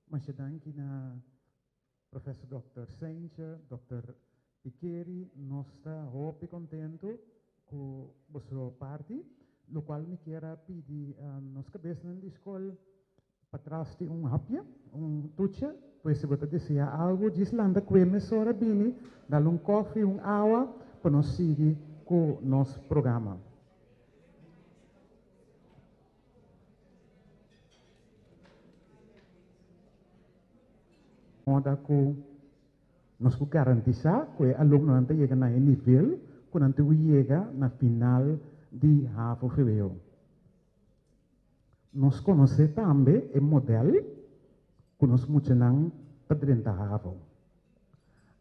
Mas je danki na professor Dr. Saintje, Dr. Pikeri, nostra hopi contento com a sua parte, lo qual me quero pedir a nossa cabeça na escola para trás de hapje, toetje, pois se você deseja algo, diz lá da queime sora bini, dá coffee, água, para nós seguir com o nosso programa. Moda que nós garantizar que o aluno não chega na nível, que não chega na final de HAVO fevereiro. Nós conhecemos também o modelo que nós muitos padrenta HAVO.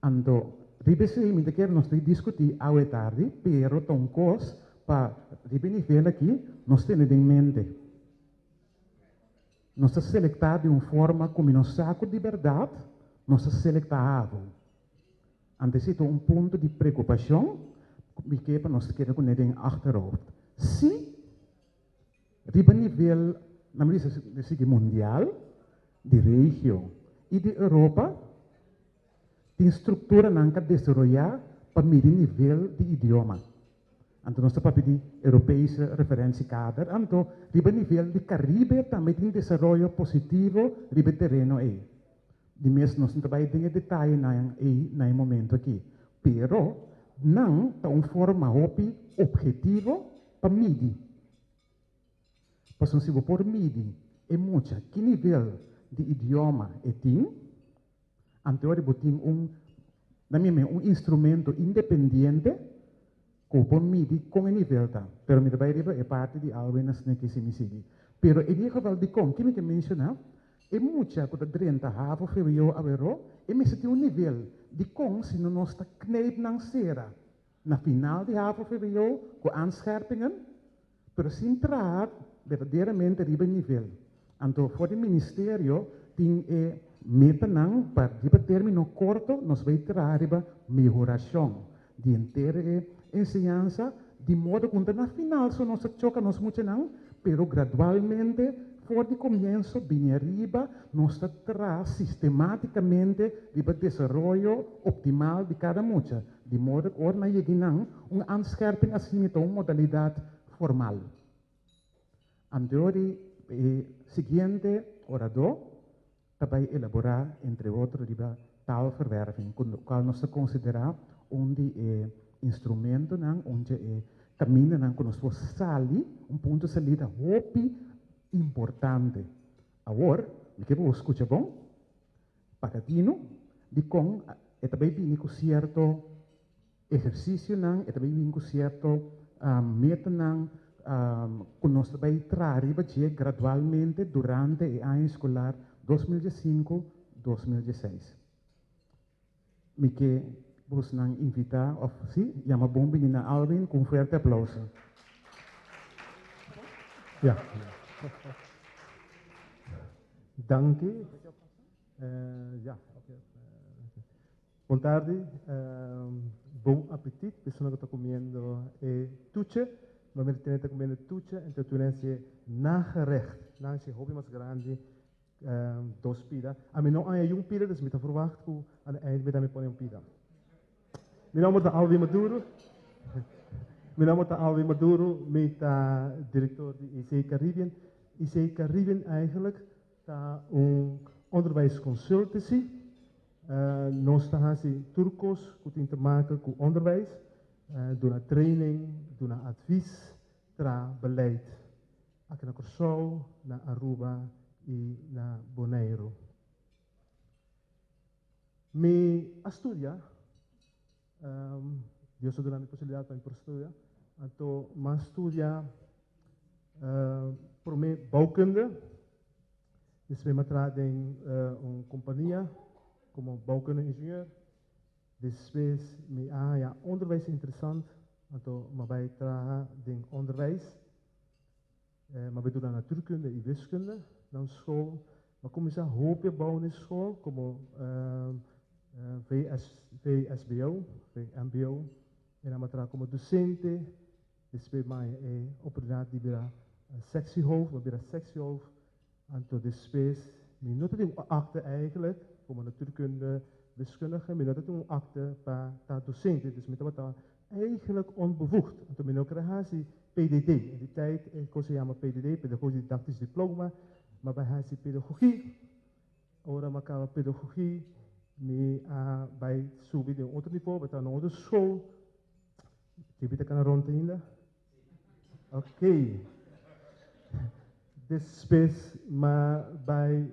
Então, recentemente que nós discutir à tarde, pero tão cos para nível aqui, nós temos em mente. Nós selectamos de uma forma como nós saco de verdade, nós selectamos. Antecito ponto de preocupação, que nós queremos ter em achterhoofd. Se, a nível mundial, de região e de Europa, tem estrutura que desenvolver para medir nível de idioma. Então, nós estamos pedindo europeia referência cada. Então, a nível de Caribe também tem desenvolvimento positivo no terreno aí. De mesmo nós não trabalhamos em detalhe no momento aqui. Pero, não está uma forma objetiva para medir. Porque se você por medir, é muito. Que nível de idioma é tem? Então, você tem um instrumento independente que pode medir com o nível. Pero, me trabalho é parte de algo que se me segue. Pero, em geval de como, que me mencionar, é muito que 30 HAVO fevereiro a verão, e me tem um nível de como se nós está knijp na cera. Na final de HAVO fevereiro, com aanscherpingen, pero se entrar verdadeiramente riba nível. Então, voor o ministério, tem meta para riba término curto, nós vai trazer riba melhoração de inteira ensinança, de modo que na final, se nós choca, nós muito não, pero gradualmente, for de comienzo, bem arriba, nós traz sistematicamente o desenvolvimento optimal de cada mucha, de modo que ora não uma aanscherping assim, então uma modalidade formal. Anterior, seguinte orador, também elaborar, entre outros, taalverwerving, qual nós consideramos instrumento, onde caminho que nós sali, ponto de salida, hopi, importante. Agora, o que você escuta bom? Pagatino, de com, é também bem com certo exercício, é também bem com certo meta, que nós também trazer gradualmente durante o ano escolar 2005-2016. Me que você não invitar, ou sim, chama bom menina Alvin, com um forte aplauso. Ja. Dank u. Ja, oké. Buon tardi, buon appetit. Persona che sta comendo toetje, maar met de sta comendo toetje en toen is nagerecht. Dan is je hobby mas grande dos pida. A mim não há um pida, dus me tá verwacht que aan het eind me põe pida. Meu nome é Alvin Maduro. Meu nome é Alvin Maduro, met directeur de IC Caribbean. IC Caribbean eigenlijk een onderwijsconsultancy. Nós estamos turcos que tem te maken met onderwijs, doen training, doen advies, tra beleid. Aqui na Curaçao, na Aruba e na Bonaire. Me estudia, eu sou durante a possibilidade para estudar. Então, mas estudia por mim bouwkunde. Dus we matraden in een compagnie como bouwkunde-ingenieur. Dus we ja, onderwijs is interessant. Então, maar wij dragen in onderwijs. Maar we doen dan natuurkunde en wiskunde. Dan school. Maar kom je hoop bouwen in school, como VSBO, VMBO. En dan matraden como docente. Dus we maken oportunidade de virar sectiehoofd, we virar sectiehoofd. Anto de space minuut een acte eigenlijk, voor mijn natuurkunde, wiskundige, minuut een acte para docenten, dus met wat eigenlijk onbevoegd. En toen ben ik ook PDD, in die tijd, ik kon ze jammer PDD, pedagogisch didactisch diploma, maar bij haar is pedagogie, ora makava pedagogie, bij Subi de onderniveau, bij de onderschool, je weet kan rondheen. Oké. Dus maar bij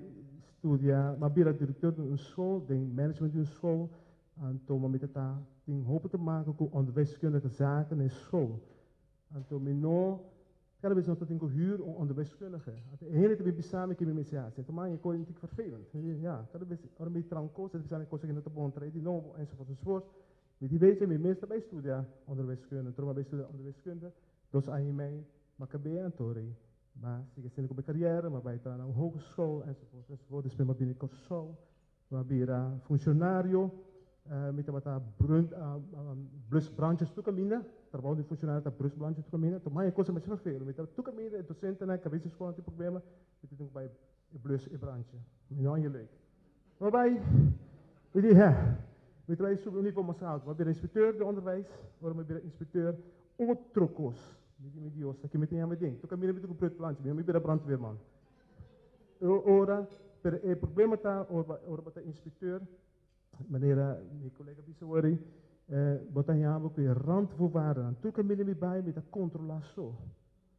studia, maar bij directeur van een school, de management van een school, en toen met het ding hopen te maken voor onderwijskundige zaken in school. En toen met no, kan we nog tot een huur onderwijskundige. De hele tijd samen met mediatie. Toen maar je kon het vervelend. Ja, kan we een beetje tranco, dat we zijn kosten in het bond, die no enzovoort. Met die weet je, met meestal bij studia onderwijskunde, toen bij studia onderwijskunde, dus aan je mij, maar kan je aan Tori. Maar ik zit ook bij carrière, maar bij een hogeschool enzovoort. Dus ben ik binnen een school, maar bij functionario, met wat blusbrandjes toekamine, terwijl die functionario dat blusbrandjes toekamine, toen maar je kost een beetje vervelen. Met dat toekamine, docenten en kabinetschool die problemen, met het ook bij blus en brandje. Nou, je leuk. Waarbij, weet je, ja, met wij zoeken niet voor massaal, maar bij de inspecteur de onderwijs, waarom bij de inspecteur otrokos. Met die dat je meteen aan het ding. Toen kan je niet op het plantje, maar je bent een brandweerman. Ora, per het probleem met dat, over de inspecteur, meneer, mijn collega Bissawari, wat dan ja, we kunnen randvoorwaarden. Toen kan je niet bij met de controlatie.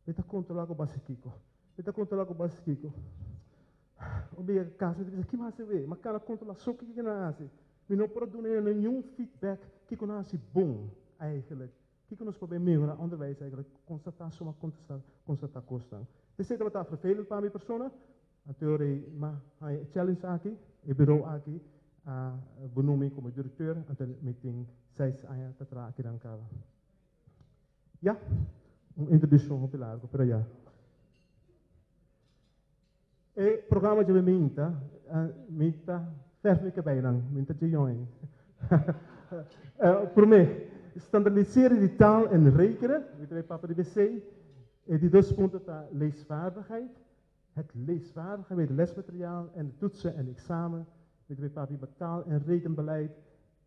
Met de controlatie op Basikiko. Met de controlatie op Basikiko. Om je kaas met de kima's weer, maar kan de controlatie ook kijken naar Azië. We moeten doen een nieuw feedback, kijken naar Azië bon, eigenlijk. Kijk ons bij meer onderwijs eigenlijk constatatie maar constatatie kosten. Dus zitten we daar vervelend bij personen. Natuurlijk, maar hij challenge aki, het bureau aki, benoeming como directeur en de meeting 6 aan te traken dan kan. Ja, een introductie op de laag per jaar. Het programma dat we minta, verf ik bijna, minta je jongen. Voor mij. Standaardiseren die taal en rekenen, weet je papa de wc, en die dus punten de leesvaardigheid, het leesvaardigheid, het lesmateriaal en de toetsen en examen, weet je papa de taal en rekenbeleid,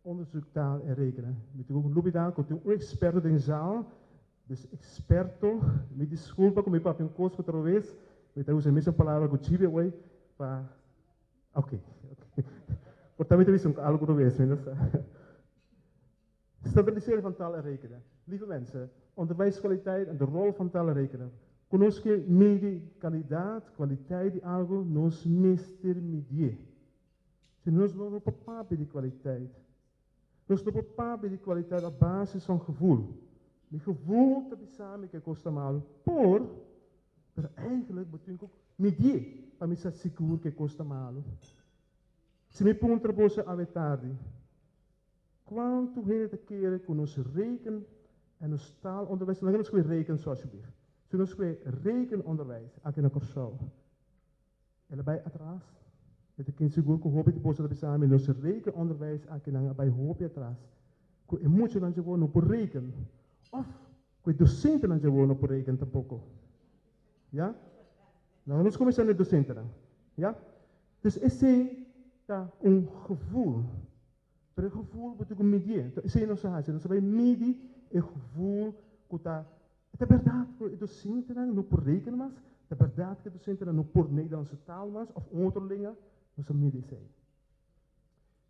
onderzoek taal en rekenen. Weet je ook een lobbydaal, komt een expert in de zaal, dus experto, met die schoolpak, met papa een koos voor het roes, weet je hoe ze mensen palabra guccibe way, pa, oké. Portamento is een algo roes, Stabiliseren van taal en rekenen. Lieve mensen, onderwijskwaliteit en de rol van taal en rekenen. Conosce medi kandidaat, kwaliteit die algo nos mestermedier. Se nos não bepaalt bij die kwaliteit. Nos não bepaalt bij die kwaliteit op basis van gevoel. Die gevoel dat is samen que kosta mal. Por, maar eigenlijk betekent ook medier. Para me ser seguro que kosta mal. Se me punta bosse ave tarde. Quanto hele keren kunnen ons reken en ons taalonderwijs, dan gaan we weer rekenen alsjeblieft. Zullen we weer rekenonderwijs aan de corso. En bij atras, met de kinderen goed hoop ik de bossen dat we samen met ons rekenonderwijs aan de bij hoop je atras. Kun je moet je dan gewoon op rekenen. Of kun je docenten dan gewoon op rekenen tampoco. Ja? Nou, ons komen zijn de docenten dan. Ja? Dus is dat een gevoel. Per het gevoel moet ik een medier. Sei não sabe, não sabe medir o gevoel que tá. É verdade que o docente não por rekenen mas, é verdade que o docente não por Nederlandse taal mas of onderlinge, não sabe medir sei.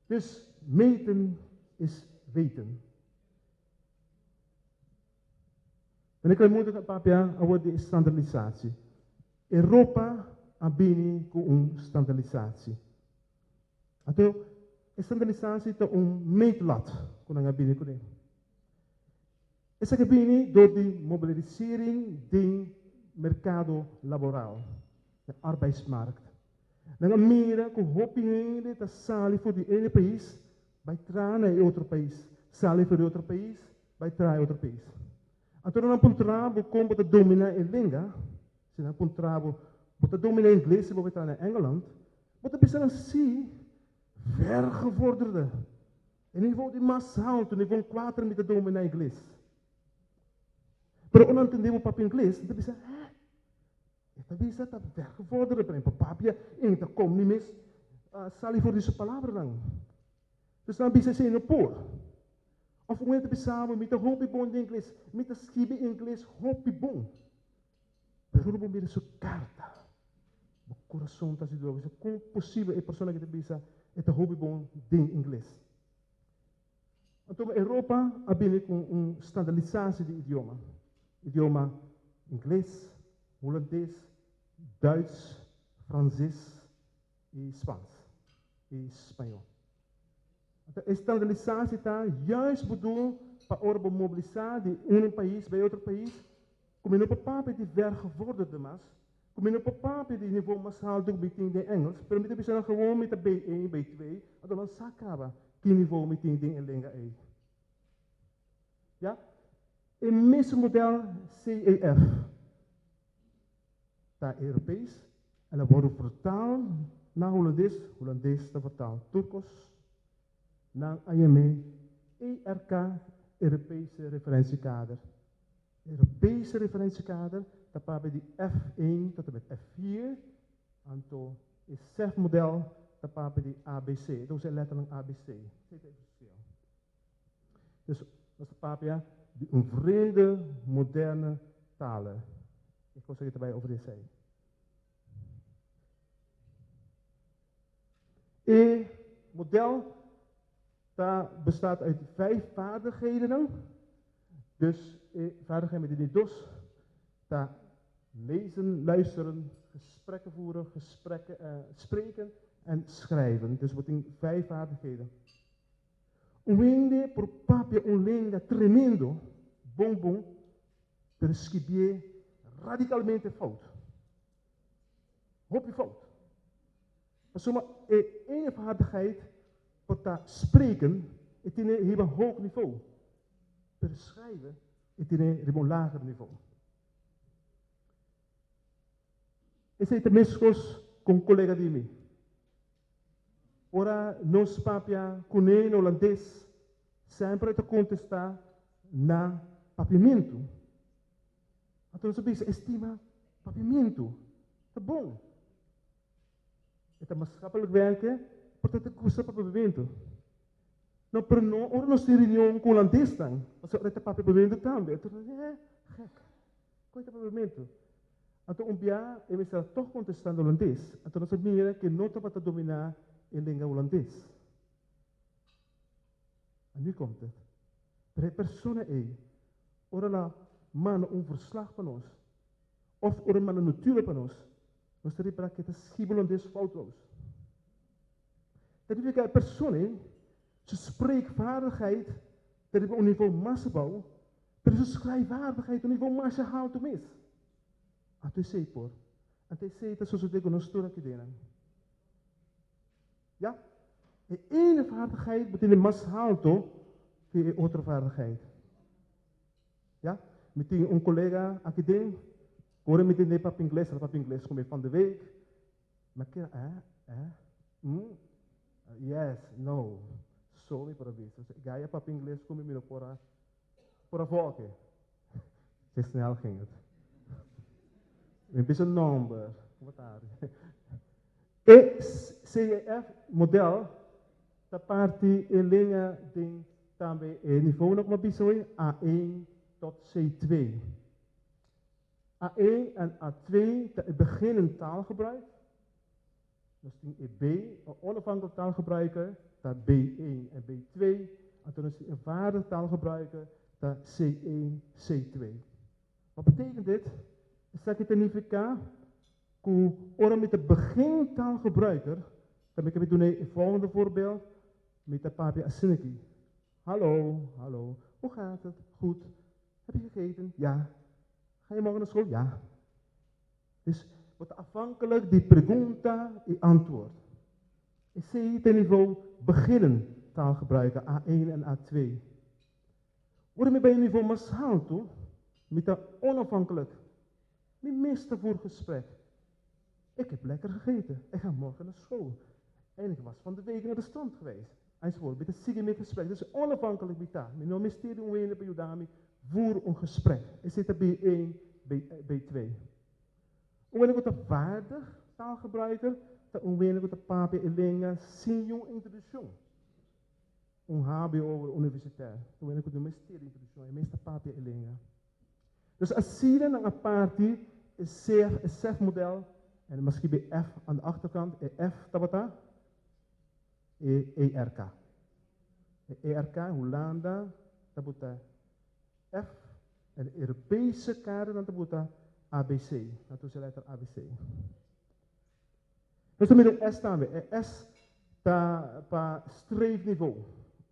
Dus meten is weten. En ik wil moeten papia over de standaardisatie. Europa abini com standaardisatie. Então standaardisatie te meetlat kon nga bini kuning. Essa que bini door die mobilisering ding mercado laboral, de arbeidsmarkt. Nga mira ko hopi hele ta sali voor die ene país, bij trana e outro país, sali voor outro país, bij tra outro país. Então não pontrabo como te domina em língua, se não pontrabo, te domina em inglês se você está em Engeland, mas te pensar assim vergevorderde. En niveau die massaal, toen niveau 4 met de dominee inglês. Pero onantendemos papo inglês, então pensa, Dan wees dat vergevorderd brengt. Papapia, en dan kom niet mis. Sal je voor deze palabra dan. Dus dan bisa ze in een poor. Of om te samen met de hobbybond Engels, met de schiebe Engels, hobbybond. Pero bom meer zo carta. O coração está se doendo. Como possível a pessoa que te bisa é te hobbybond ding inglês. Então, Europa abile com standaardisatie de idioma. Idioma inglês, Hollandees, Duits, Francês e Spaans. E espanhol. A standaardisatie está juist bedoeld para mobilizar de um país bij outro país. Como não papapé de vergevorderde mas, como não papapé de niveau massaal do meting de Engels, pero met de gewoon met de B1, B2, dan dan sakaba que niveau meting de in linga E. Ja? Een mismodel CEF. Daar Europees en dan wordt vertaald naar Hollandees, Hollandees te vertaald Turkos, naar IME, ERK, Europese referentiekader. Europese referentiekader, dat bij die F1 tot en met F4, aantal is CEF-model, dat bij die ABC, dat zijn letterlijk ABC. Dus dat is de papia, een vreemde, moderne talen. Ik wil zeggen erbij over dit zei. E-model, dat bestaat uit 5 vaardigheden. Dus vaardigheden met die DOS, daar lezen, luisteren, gesprekken voeren, spreken en schrijven. Dus wat in 5 vaardigheden. Uende por papia un lengua tremendo, bom, per escribir radicalmente fout. Hoop je fout. Maar zomaar één vaardigheid, wat daar spreken, het is een hoog niveau. Per schrijven, het is een lager niveau. Esse é mescos com colega de mim. Ora, nós papia, cunei holandês, sempre te contestar na papiamento. Então, você pensa, estima papiamento. Tá bom. É maatschappelijk werken, portanto, custa papiamento. Não, pero não, ora nós temos reunião com holandês, dan. Mas ora te papiamento também. Então, gek. Qual é o papiamento? Então, dia, ele está toch contestando holandês. Então, nós sabemos que não está para dominar in língua holandês. En nu komt het. Er personen in. Ora la man een verslag van ons. Of ora man een notulen van ons. Nós teria para que te schieven holandês foutloos. Dat is een persoon in. Zijn spreekvaardigheid. Dat is op niveau massabouw. Maar zijn schrijfvaardigheid op niveau massa haalt hem is. En tu sei por. En tu sei dat zoals we dit kunnen sturen kideren. Ja? De ene vaardigheid betekent een mashalto voor de andere vaardigheid. Ja? Met een collega, academ, hoor met een pap Engels, kom je van de week. Maar yes, no. Sorry voor dat. Ga je pap Engels, kom je met voor een volk. Zo snel ging het. Een beetje een nummer. Wat daar. CEF model, dat parte in linha ding também niveau nog maar bijzonder A1 tot C2. A1 en A2 dat beginnen taalgebruik. Dus die B, een onafhankelijk taalgebruiker, dat B1 en B2. En dan is die een vaardig taalgebruiker, dat C1, C2. Wat betekent dit? Isso significa que ora met de begintaalgebruiker, dan heb ik doen een volgende voorbeeld met de papia Asiniki. Hallo, hoe gaat het? Goed. Heb je gegeten? Ja. Ga je morgen naar school? Ja. Dus wordt afhankelijk die pregunta en antwoord. Ik zie het niveau beginnen taalgebruiker A1 en A2. Worden we bij een niveau massaal toe, met de onafhankelijk, met meeste voor gesprek. Ik heb lekker gegeten. Ik ga morgen naar school. En ik was van de week naar de strand geweest. Enzovoort. Met een siege met gesprek. Dus onafhankelijk met dat. Met een mysterie wenen bij Udami. Voer een gesprek. Ik zit er B1, B2. Wanneer ik vaardig taalgebruiker, dan wanneer ik papi elenga senior introduction. HBO universitair. Wanneer ik de meeste introduction, en meeste papi elenga. Dus als zie je een party is een model en misschien bij F aan de achterkant, F tabata, ERK. ERK, Hollanda, tabuta F en de Europese kaart dan tabuta ABC. Dat is de letter ABC. Dus dan met een S staan we. S pa streefniveau.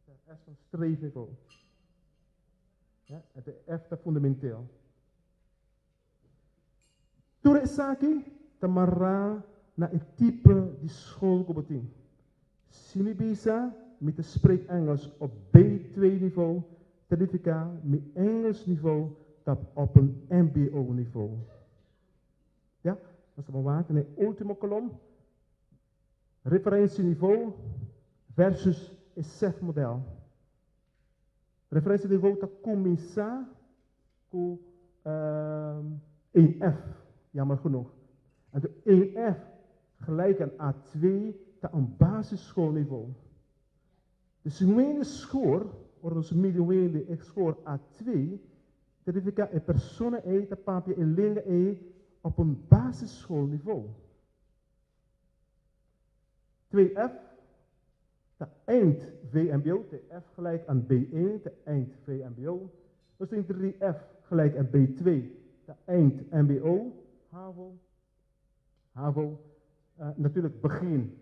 S van streefniveau. Ja, de F fundamenteel. Ture Isaki, tamara na het type die school kobeting. Simibisa met de spreek Engels op B2 niveau, Terrifica met Engels niveau op een MBO niveau. Ja, dat is maar in de ultime kolom. Referentieniveau versus het SEF-model. Referentieniveau dat commissar ku 1F, jammer genoeg. En de 1F gelijk aan A2 dat een basisschoolniveau. Dus de score, of onze middenweende score A2, dat is personen dat papje en lingen op een basisschoolniveau. 2F, de eind VMBO, de F gelijk aan B1, de eind VMBO. Dus in 3F gelijk aan B2, de eind MBO, HAVO, natuurlijk begin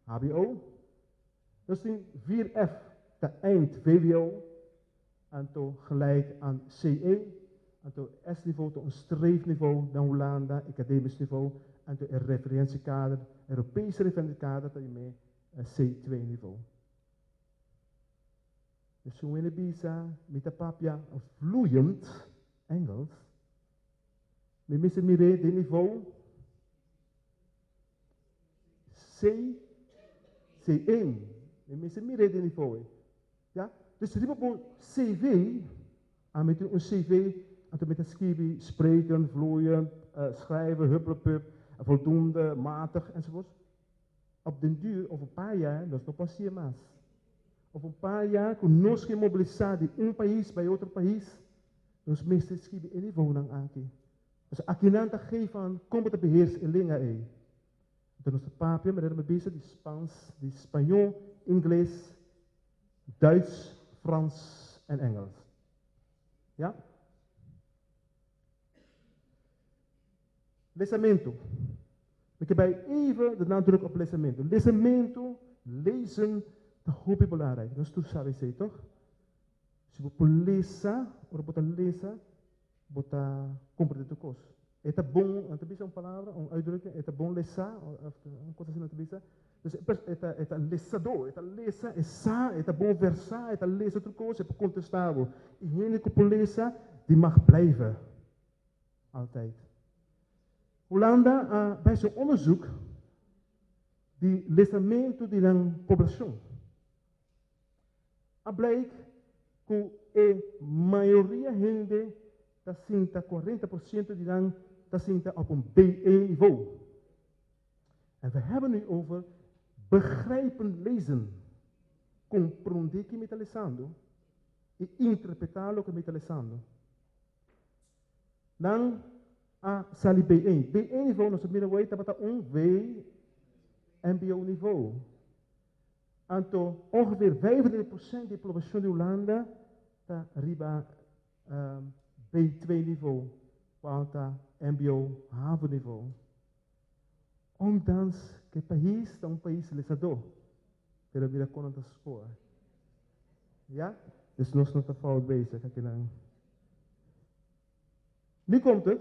HBO. Dus in 4F, de eind VWO, en toen gelijk aan CE, en toen S-niveau, tot een streefniveau, dan Hollanda, academisch niveau, en toen een referentiekader, Europese referentiekader, dat je mee C2-niveau. Dus zo in de bisa, met de papia, vloeiend Engels, we missen meer het niveau C1. We missen meer het niveau. Ja? Dus die op CV, en met een CV, en met een schiebi, spreken, vloeien, schrijven, hupplepup, voldoende, matig enzovoort. Op den duur, over een paar jaar, dat is nog pas CMA's. Over een paar jaar, kun je nog geen mobilisatie in een país bij otro país, dus meestal schiebi in niveau dan aankie. Dus akinanta geven aan, kom het te beheersen in linga e. Dan is het papier, maar daarmee bezig, die Spaans, die Spanjool, Engels, Duits, Frans en Engels. Ja? Lesamento. Ik heb bij even de nadruk op lesamento. Lesamento, lezen, dat is heel belangrijk. Dat is toen zou je toch? Als je moet lezen, of moet lezen, moet je comprar de kost. Het is bon, het is een palavra, een uitdrukking, het is bon lesa, of een korte zin te bezig. Dus het is lesador, het is lesa, het is bon versa, het is lezen de kost, het is contestabel. Iedereen die lezen, die mag blijven. Altijd. Hollanda, bij zijn onderzoek, die lesamento die dan populatie. Het blijkt dat de maioria gente dat sinta 40% die dan dat sinta op een B1 niveau. En we hebben nu over begrijpen lezen. Comprender que me está lezando e interpretar lo que me está lezando. Dan a sali B1. B1 niveau, nós middenway tabata V MBO niveau. Anto ongeveer 25% de populatie de Hollanda ta riba B2 niveau, quanto MBO HAVO niveau. Ondanks que o país é país lesador, pero vira conta da score. Ja? Dus nós não está fout bezig. Nu komt het.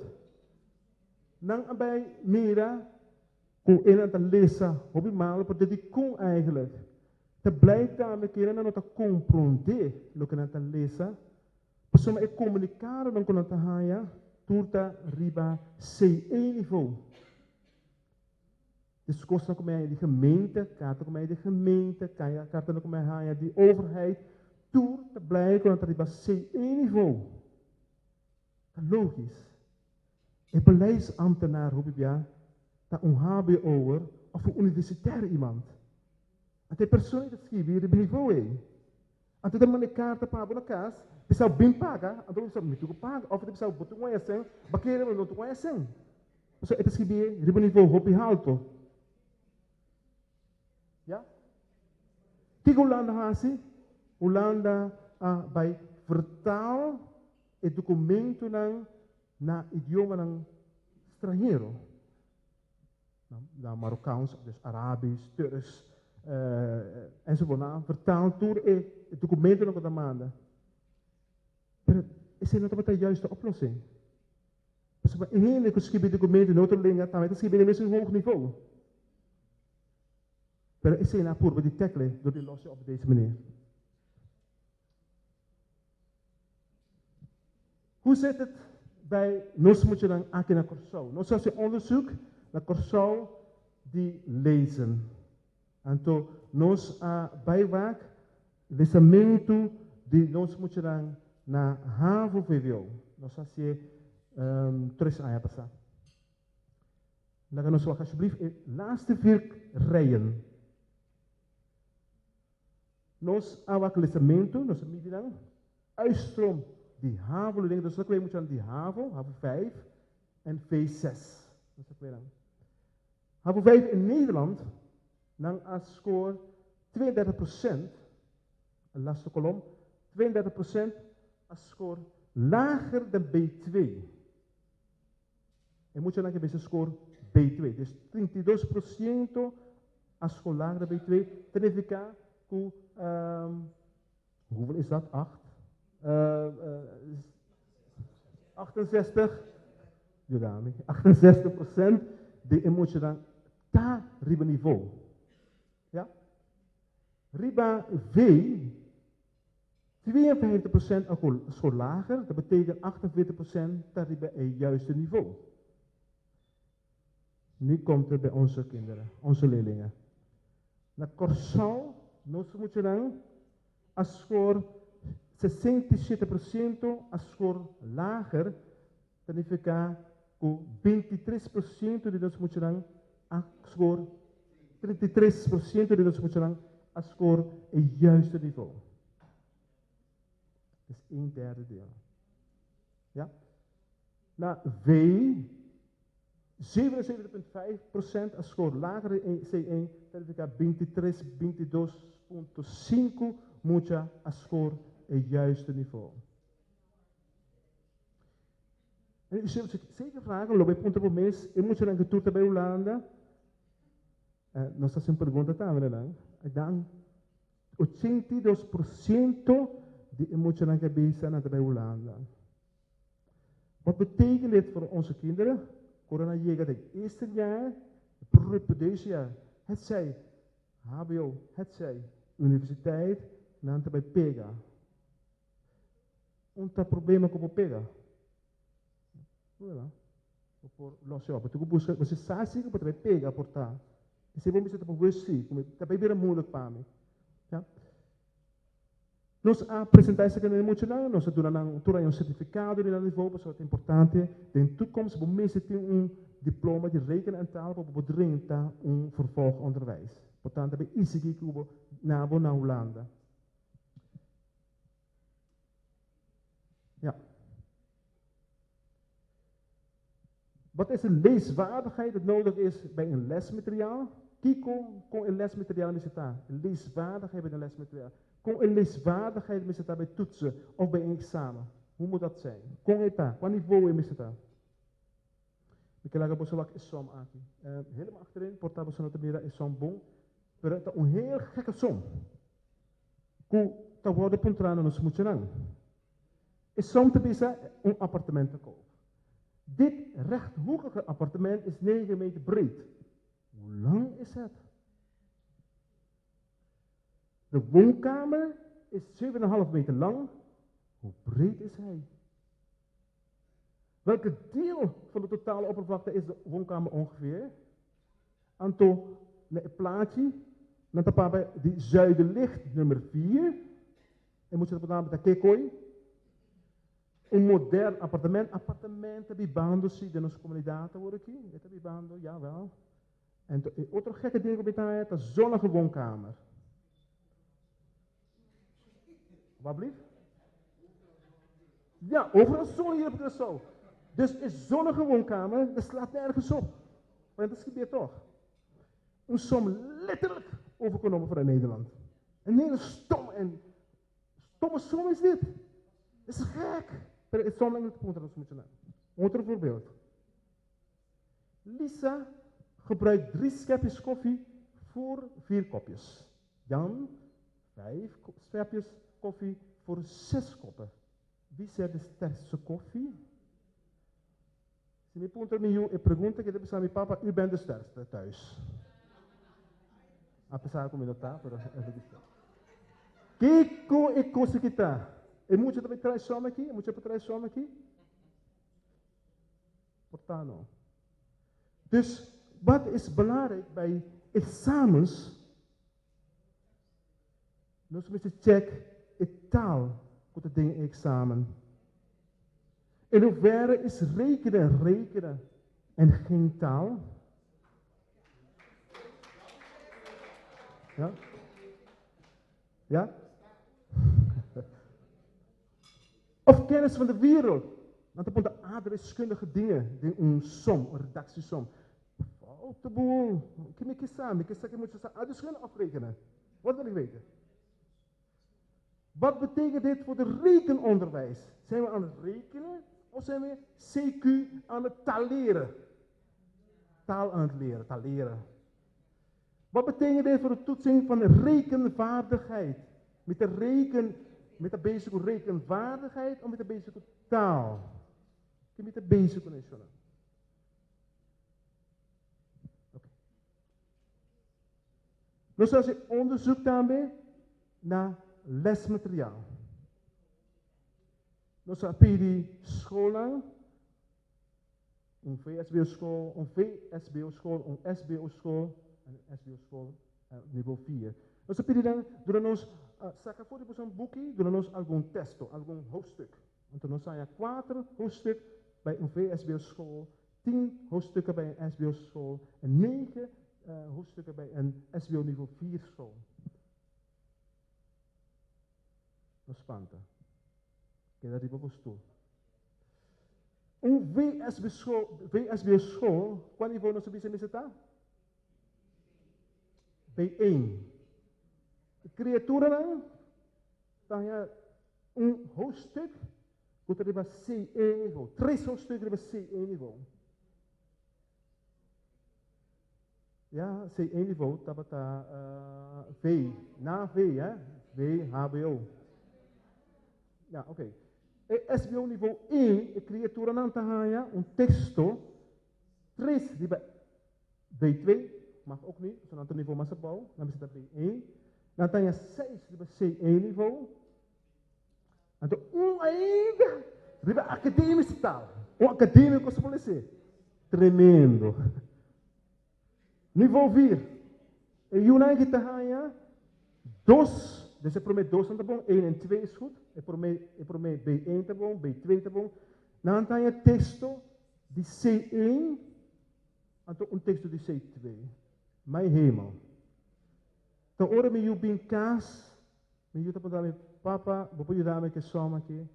Dan bij mira, hoe een aantal lezen, hoe je maal, omdat die kon eigenlijk. Te blijkt daarmee keren dat te comprender, lo que nata lezen. Persoon e comunicare dan con haya turta riba C1 niveau. Dus kosten kom je die gemeente, kaarten kom je die gemeente, kaarten kom je haya die overheid, toer te blijken dat riba C1 niveau. Dat logisch. Een beleidsambtenaar, hoop ik ja, dat een HBO'er of een universitair iemand. En die persoon is schrijven op niveau 1. En toen de kaart op de kaas, die zou bimpaga, en toen zou je niet paga, of die zou boten gaan zijn, bakeren we niet gaan zijn. Dus het is schrijven op niveau hopi halto. Ja? Kijk Hollanda hasi, Hollanda bij vertaal het documento na idioma ng strangero. Na Marokkaans, dus Arabisch, Turks, enzovoort. Vertaald door het documento nog wat maanden. Maar is het niet de juiste oplossing? Dus we hele geschreven documenten noodlingen, dan het schrijven in een hoog niveau. Maar is het nou voor die tackle door die lossen op deze manier? Hoe zit het bij nos moet je dan aankijken naar Curaçao? Nos als je onderzoek naar Curaçao die lezen. En toen nos bijwaak lesamento die nos moet je dan naar HAVO VWO. Nos als je terug aan je passa. Dan gaan we alsjeblieft in laatste 4 rijen. Nos awak lesamento, nos midden dan uitstroom. Die HAVO, dus dat moet je aan die HAVO 5 en V6. Dat is dan. HAVO 5 in Nederland, dan als score 32%, een laatste kolom, 32% als score lager dan B2. En moet je dan een score B2, dus 32% als score lager dan B2, significa, hoeveel is dat? 8? 68, 68% die moet je dan ta riba niveau. Ja? Riba V, 52% school lager, dat betekent 48% ta riba het juiste niveau. Nu komt het bij onze kinderen, onze leerlingen. Na Curaçao, moet je dan als score 67% a score lager, significa que 23% de nós mostrarão a score, 33% de nós mostrarão a score het juiste niveau. Dat is 1/3 deel. Ja? Na V, 77,5% a score lager in C1, significa 22,5 mucha a score het juiste niveau. En u zult zich zeker vragen, loop ik punten op mês, e moet je dan getuurd bij Hollanda? Nós estamos perguntando também, dan 82% die emotionele gebezen naar bij Hollanda. Wat betekent dit voor onze kinderen? Corona gaat het eerste jaar, het deze jaar, het zij HBO, het zij universiteit, dan bij PEGA. Un problema como pega. Por los jovens. Tu busca, você sabe que você pega portar. E se você está por você, como também vira moeilijk para mim. Ja? Nós apresentamos aqui no emocional, nós temos certificado de nível, dat is importante. In de toekomst, voor mensen die diploma die rekenen en taal, voor bedrijven vervolgonderwijs. Portanto, bij ICG Cuba, naar Hollanda. Ja. Wat is een leeswaardigheid dat nodig is bij een lesmateriaal? Kiko kon een lesmateriaal misita. Een leeswaardigheid bij een lesmateriaal. Kon een leeswaardigheid misita bij toetsen of bij een examen. Hoe moet dat zijn? Kon het daar? Wat niveau is misita? Ik laat het zo is som aan. Helemaal achterin, portable sonotamira is som bon. Maar het is een heel gekke som. Hoe te worden puntrano nos moet je lang. Is soms te bisa een appartement te kopen. Dit rechthoekige appartement is 9 meter breed. Hoe lang is het? De woonkamer is 7,5 meter lang. Hoe breed is hij? Welke deel van de totale oppervlakte is de woonkamer ongeveer? Anto, een plaatje. Dan bij die zuidenlicht nummer 4. En moet je dat met de kekoi. un modern appartemento bibando de nossa comunidade hoor aqui, het bibando, jawel. En outro gekke ding op het een zonnige woonkamer. Wat blieft? Ja, overal zon hier op de zo. Dus een zonnige woonkamer, dat slaat nergens op. Maar dat gebeurt toch. Een som letterlijk overgenomen voor Nederland. Een hele stomme som is dit. Dat is gek. Het is Otro voorbeeld. Lisa gebruikt 3 schepjes koffie voor 4 kopjes. Jan 5 schepjes koffie voor 6 koppen. Wie zet de sterkste koffie? Se me pergunta eu pergunto que depois a meu papa, u bent de sterkste thuis. Apesar como ele está, pero é de que coisa que está? E muito também traz som aqui, muito para traz som aqui. Portanto. Dus wat is belangrijk bij examens? Nós moeten check het taal voor de dingen examen. In hoeverre is rekenen en geen taal? Ja? Ja? Of kennis van de wereld. Want op de adreskundige dingen, een som, een redactiesom. Foute boel. Ik samen, ik moet je adreskunde afrekenen. Wat wil ik weten? Wat betekent dit voor de rekenonderwijs? Zijn we aan het rekenen of zijn we CQ aan het taleren? Taal aan het leren, taleren. Wat betekent dit voor de toetsing van de rekenvaardigheid? Met de basic rekenvaardigheid of met de basic taal? Met de basic national. Oké. Dus als je onderzoekt daarmee naar lesmateriaal. Dus heb je die school, een VSBO-school, een VSBO-school, een SBO-school en een SBO-school niveau 4. Dus heb je dan, door ons, saca voor een boekje, door ons algun testo, algun hoofdstuk. Want dan zijn er 4 hoofdstukken bij een VSBO-school, 10 hoofdstukken bij een SBO-school en 9 hoofdstukken bij een SBO niveau 4 school. Não espanta. Queda de stoel. Um VSB school, qual nível nós subimos está? B1. De criatura não? Então, hoofdstuk, moet er bij C1 niveau. 3 hoofdstukken bij C1 niveau. Ja, C1 niveau, dat V. Na V, hè? V, HBO. Ja, oké. SBO niveau 1, a criatura não está texto. 3 die bij B2, mag ook niet, zo'n aantal niveau massabouw, dan is dat B1. Dan tem je 6 die bij C1 niveau. En dan ainda, die bij academische taal. Acadêmico, você pode ser. Tremendo. Niveau 4. E Yunai que está 2. Dus ik probeer 2 te doen, 1 en 2 is goed. Ik probeer B1 te doen, B2 te doen. Dan heb je texto die C1 en een texto die C2. Mijn hemel. Dan horen we je bin kaas, met je te poder papa, vou je daarmee que soma aqui.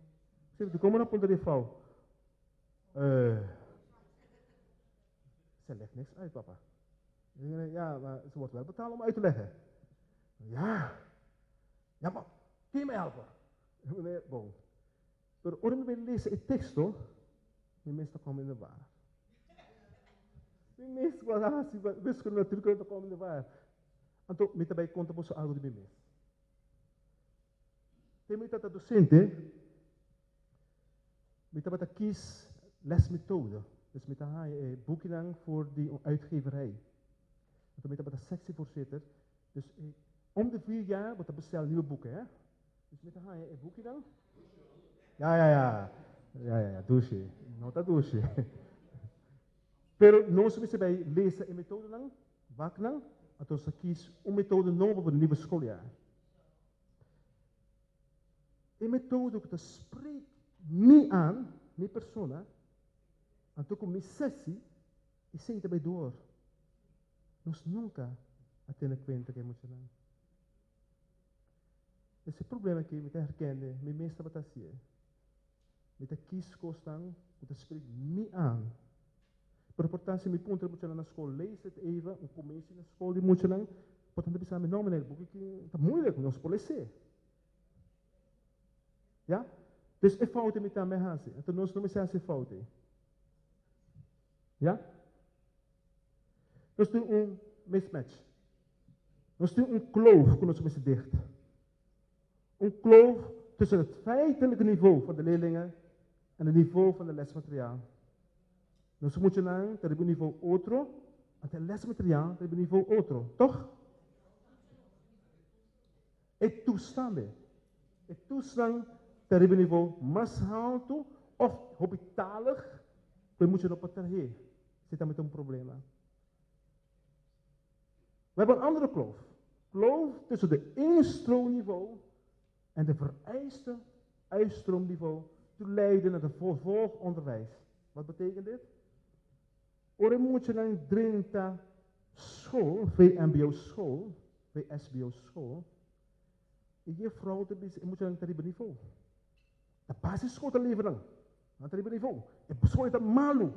Você como não poderia falar? Ze legt niks uit, papa. Ja, maar ze wordt wel betaald om uit te leggen. Ja. Ja, maar kun je mij helpen? Nee, bon. Maar als we lezen het tekst, de meesten komen in de war. De meesten wisten natuurlijk komen in de war. En toen met daarbij komt er algo de mes. Tem met dat docente, met dat kies lesmethode. Dus met een boekje dan voor die uitgeverij. En toen met dat sectievoorzitter. Dus om de 4 jaar wordt er besteld nieuwe boeken, hè? Dus met een boekje dan? Ja, douche. Nota douche. Pero nós moeten bij lezen in methode dan, wat dan? En toen ze kies een methode nodig voor het nieuwe schooljaar. In methode ook te spreken mi aan, mi persona, anto com mi sessi, e sei também door. Nós nunca atende conta que é muito não. Esse problema que me herkende, me meeste wat as je. Met de kieskostang, met de spreek me aan. Per importância, me punta muito na escola, lees het even, um começo na escola de muito não, portanto, pensar, não, meneer, porque está moeilijk, nós policia. Ja? Dus é fout met aan mij hazen. Então, nós não me se fout. Ja? Nós temos mismatch. Nós temos kloof, que nós somos dicht. Kloof tussen het feitelijke niveau van de leerlingen en het niveau van de lesmateriaal. Nós moeten naar het niveau outro, en het lesmateriaal het niveau outro, toch? Het toestand het niveau mais alto of hospitalig, we moeten op het terrein. Zit daar met een probleem. We hebben een andere kloof. Kloof tussen de instroomniveau en de vereiste uitstroomniveau te leiden naar het vervolgonderwijs. Wat betekent dit? Ore moet je naar een 30 school, VMBO school, VSBO school, en je vrouw moet je naar een niveau. De basisschool te leveren, naar een niveau. De school is een malu.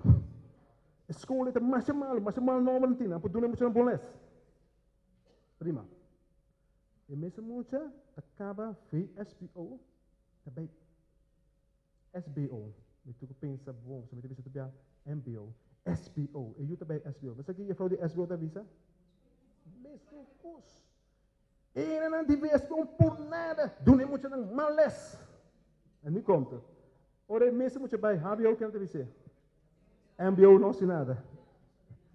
De school is een maximaal normaal tien, en doen moet je een bonles. Prima. Je mensen moet je acaba VSBO, daarbij SBO. Je moet pensa bom, ze moeten weten MBO, SBO. En je moet bij SBO. Wat zeg je vrouw die SBO daar visa? Meestal koos. En dan die VSBO por nada. Doen moet je een males. En nu komt het. Ore meestal moet je bij HBO kunnen weten. MBO nog zien nada.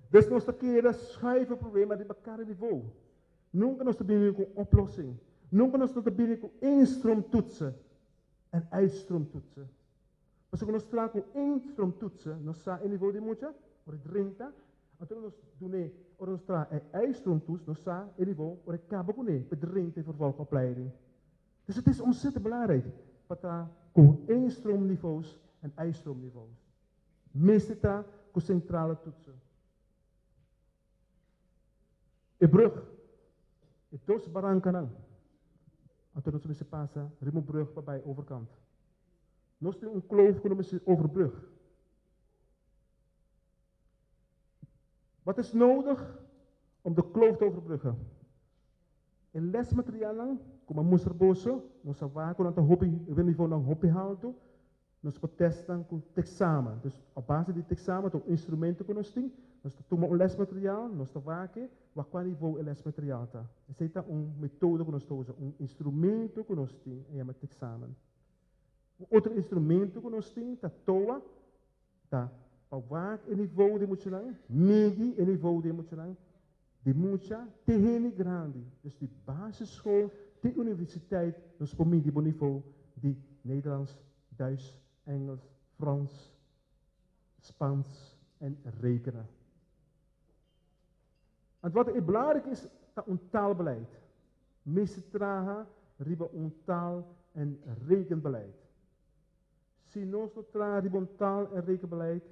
Dus nog een keer dat schuiven probleem met die elkaar niveau. Nunca nós tivemos com oplossing. Nunca nós tivemos com instroomtoetsen en uitstroomtoetsen. Mas quando nós temos com instroomtoetsen, nós sabemos o nível de muita, por 30. Então nós doen, quando nós temos uitstroomtoets, nós sabemos o nível, por acaba com ele, por 30 vervolgopleiding. Dus het is ontzettend belangrijk dat we com instroomniveaus en uitstroomniveaus. Meestal com centrale toetsen. De brug. Het dos barankanang. En toen we passen, rimo brug bij overkant. Nog steeds een kloof kunnen we overbrug. Wat is nodig om de kloof te overbruggen? In lesmaterialen, como moesterboso, nos avaco aan de hobby, we niveau ng hobby halto, nos protestan com examen. Dus op basis dit examen, tot instrumenten kunnen we nós tomamos um lesmaterial, nós tomamos a qual nível é lesmaterial tá. Essa é método que nós usamos, instrumento que nós temos é o exame. Outro instrumento que nós temos tá toa, tá para o nível de emocional, medir o nível de emocional, de muita terreno grande, dus de basisschool, de universiteit, nós pomos o nível de Nederlands, Duits, Engels, Frans, Spaans en rekenen. En wat belangrijk is, dat een taalbeleid. Meeste tragen riba een taal- en rekenbeleid. Si nós não tragen riba een taal- en rekenbeleid,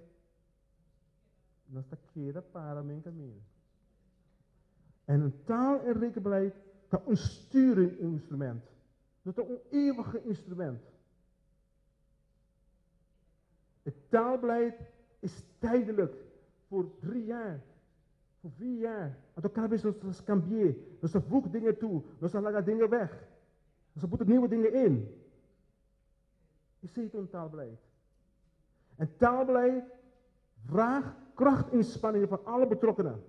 nós está queda para mijn caminho. En een taal- en rekenbeleid is een sturinginstrument. Dat is een eeuwige instrument. Het taalbeleid is tijdelijk voor 3 jaar. Voor 4 jaar. En dan kan we ons cambiëren. Dus dan voegt dingen toe. Dus dan laat dingen weg. Dus dan moeten nieuwe dingen in. Je ziet een taalbeleid. En taalbeleid vraagt krachtinspanningen van alle betrokkenen.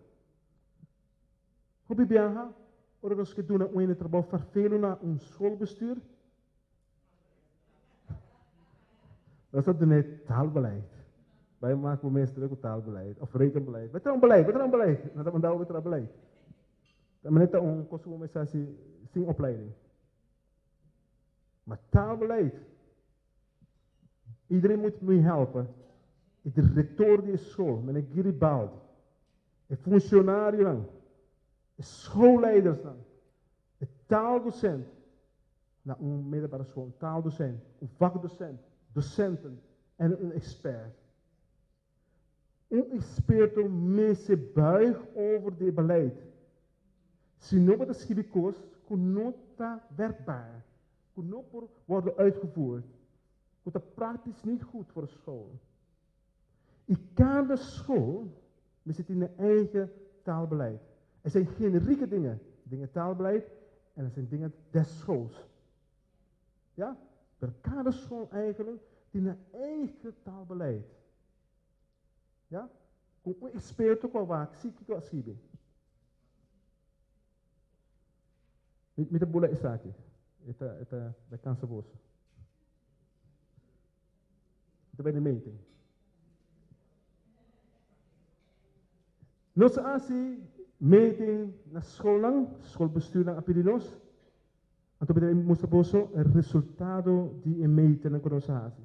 Hoe ben je? Ora nós que doen een trabalho vervelen naar een schoolbestuur. Dat is net taalbeleid. Wij maken mensen ook taalbeleid of rekenbeleid. Wat is een beleid? Wat is een beleid? Nou, dat mandou we het beleid. Dat is net een consumensatie sin opleiding. Maar taalbeleid. Iedereen moet me helpen. De directeur die school, meneer Giribaldi. De functionario dan. De schoolleiders dan. De taaldocent. Nou, een middelbare school, een taaldocent, een vakdocent. docenten en een expert. Um experto me se buig over de beleid. Se não para escrever coisas que não está werkbaar, que não por worden uitgevoerd, que está praktisch niet goed voor de school. E cada school zit in een eigen taalbeleid. Er zijn generieke dingen, dingen taalbeleid, en er zijn dingen des schools. Ja? Per cada school eigenlijk in een eigen taalbeleid. Ja? Com um experto qual vai, que se que met de bola is aqui. Eta da cansa bolsa. Eta bij de meeting. Nos asi meeting na school schoolbestuur lang apelidos. Anto bede moest boso el resultado die meeting na konosasi.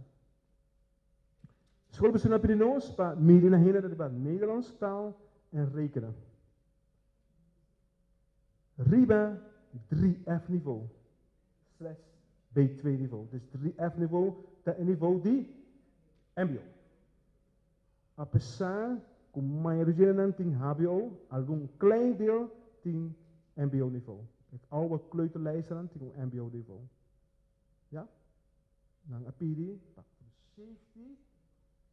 Schoolbestuur lang apelidos pa meeting na heen dat ba Nederlands taal en rekenen. Riba 3F niveau, slash B2 niveau. Dus 3F niveau, dat is niveau die MBO. Apesar que a maioria não tem HBO, algum klein deel tem MBO niveau. Het oude kleuterlijsten tem MBO niveau. Ja? Dan apidi, pak safety,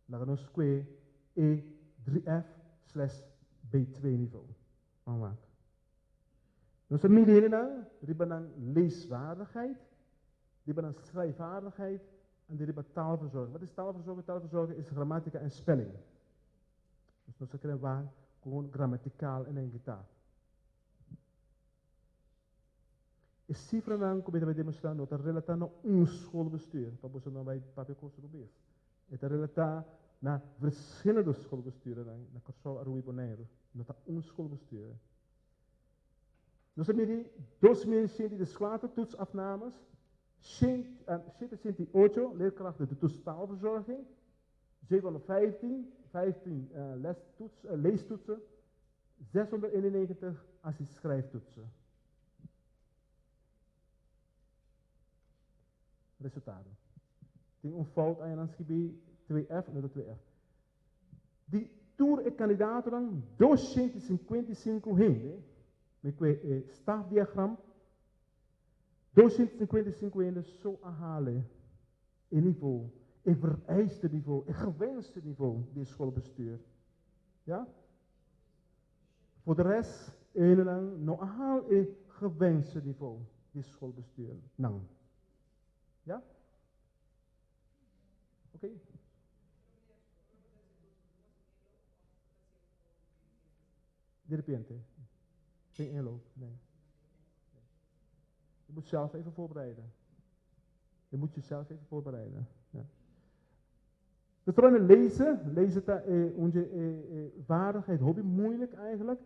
laten we square E3F slash B2 niveau. Aanmaken. Dus een midden die hebben leesvaardigheid, die hebben schrijfvaardigheid en die hebben taalverzorging. Wat is taalverzorging? Taalverzorging is grammatica en spelling. Dus dan kunnen we gewoon grammaticaal en een taal. Is cifra dan kom je bij demonstreren dat er relata naar ons schoolbestuur, dat we bij papier construeren. Het relata naar verschillende schoolbesturen, naar Corsol Arui Bonaire, dat ons schoolbestuur. Dus dan die 2024 toetsafnames, 178 leerkrachten de toets taalverzorging, 715 leestoetsen, 691 schrijftoetsen. Resultaten. Die ontvouwt aan een gebied 2F en de 2F. Die toer en kandidaten dan 255 gente. Met een stafdiagram, 255 ende zo aanhalen in niveau, een vereiste niveau, een gewenste niveau, die schoolbestuur. Ja? Voor de rest, een en dan nog aanhaal een gewenste niveau, die schoolbestuur. Nou. Ja? Oké? De repente. Geen inloop, nee. Je moet zelf even voorbereiden. Je moet jezelf even voorbereiden. Ja. Dus dan lezen dat onze vaardigheid, hobby moeilijk eigenlijk.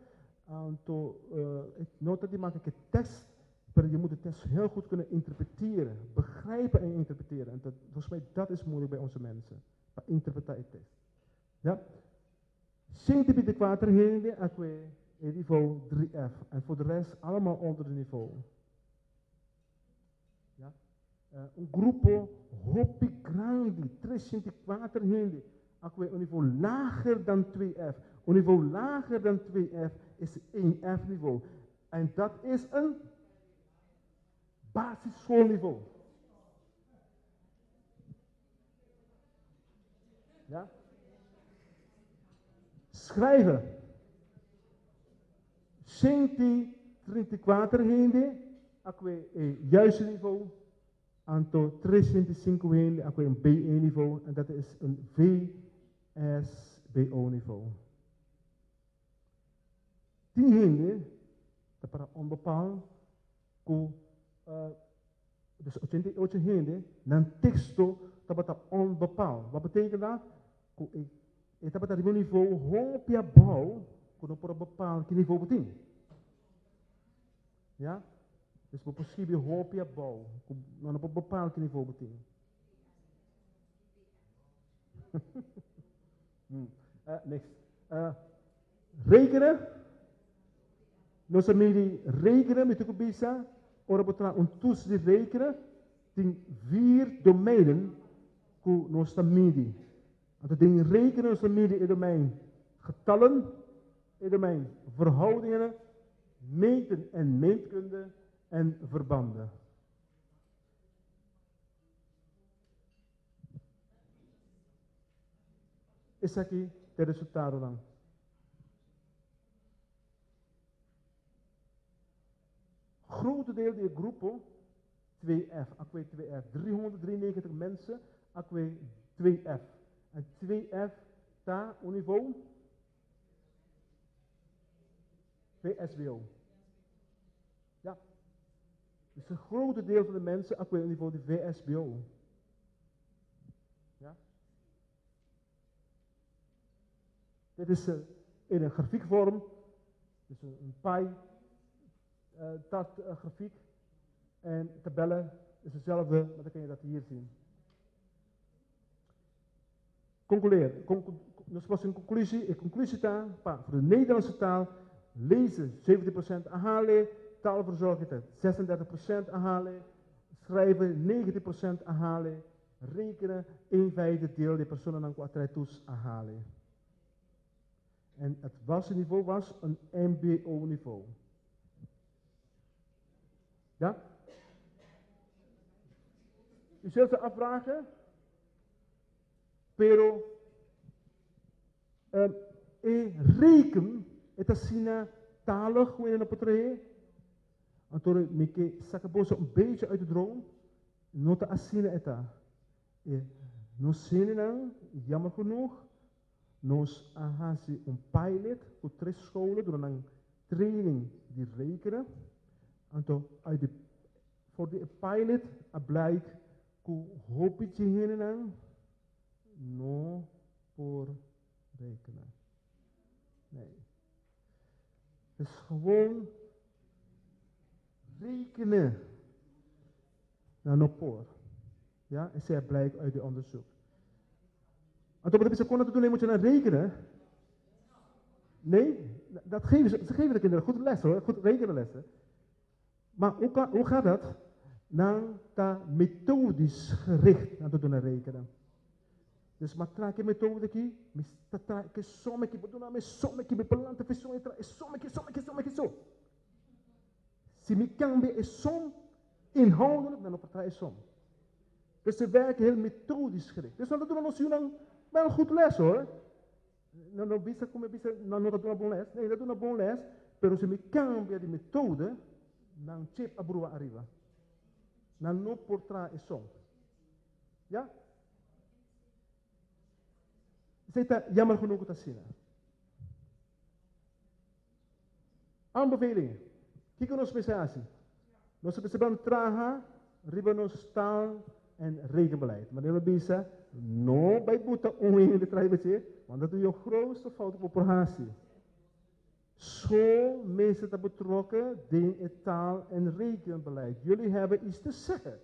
Ik nota die maak ik een test, maar je moet de test heel goed kunnen interpreteren, begrijpen en interpreteren. En volgens mij dat is moeilijk bij onze mensen. Maar interpretatie. Ja. 124 heen, niveau 3F. En voor de rest allemaal onder het niveau. Ja? Un grupo hopi grande, 304 gente. Een niveau lager dan 2F. Een niveau lager dan 2F is 1F niveau. En dat is een basisschoolniveau. Ja? Schrijven. 134 gente, juiste niveau, aantal 305 gente, een B1 niveau, en dat is een VSBO niveau. 10 gente, dat para onbepaald, dus 88 gente, dan texto, dat para onbepaald. Wat betekent dat? Dat para niveau, hopia bouw, quando por bepaald niveau betekent. Ja? Dus we misschien hoop je bouw. Maar op een bepaald niveau betekent. Next. Rekenen. Nós também rekenen met de bisa. Ora botra een toets die rekenen. Die 4 domeinen. ku nostra midi. Want het ding rekenen nostra midi in domein getallen, in domein verhoudingen, meten en meetkunde en verbanden. Is aqui ter resultado lang. Grote deel die groepen 2F, akwe 2F, 393 mensen, akwe 2F. En 2F, ta op niveau VSBO. Ja. Dus een grote deel van de mensen, akwe op niveau de VSBO. Ja. Dit is in een grafiekvorm, dus een pie. Grafiek en tabellen is hetzelfde, maar dan kun je dat hier zien. Concludeer. Dus was een conclusie. In conclusietaal, voor de Nederlandse taal, lezen 17% ahale, taalverzorging 36% ahale, schrijven 19% ahale, rekenen 1/5 deel de personen aan quadratus ahale. En het basisniveau was een MBO-niveau. Ja? U zult ze afvragen, pero reken, het is talig hoe in de portret. En toen ik sakaboos een beetje uit de droom, nota asine eta. No zin jammer genoeg, nos ahasi een pilot voor 3 scholen door een training die rekenen. En toen voor de pilot blijkt hoe hoop je heen no voor rekenen. Nee. Het is gewoon rekenen. Nou, no voor. Ja, en zij blijkt uit de onderzoek. En toen ze konden doen, moet je dan rekenen. Nee, dat geven ze geven de kinderen goed les hoor, goed rekenlessen. Maar hoe gaat dat? Nou, dat methodisch gericht aan te doen rekenen. Dus maar trek je methode ki, trek je sommetje, bedoel met sommetje, met belante visie, sommetje zo. Si mi cambia is som inhoudelijk, dan op het is som. Dus ze werken heel methodisch gericht. Dus dat doen we dan wel een goed les hoor. Nou, bisa come bisa, nou dat doen we bon les. Nee, dat doen we bon les. Pero si mi cambia die methode, dan chip abrua arriva. Dan no portra is som. Ja? Zeta jammer genoeg te zien. Aanbevelingen. Kijk naar ons speciatie. Nos hebben traha, ribanos taal en regenbeleid. Maar we bisa no bij boete onweer de trijbetje, want dat doe je een grootste fout op operatie. School, mensen te betrokken, in taal en rekenbeleid. Jullie hebben iets te zeggen.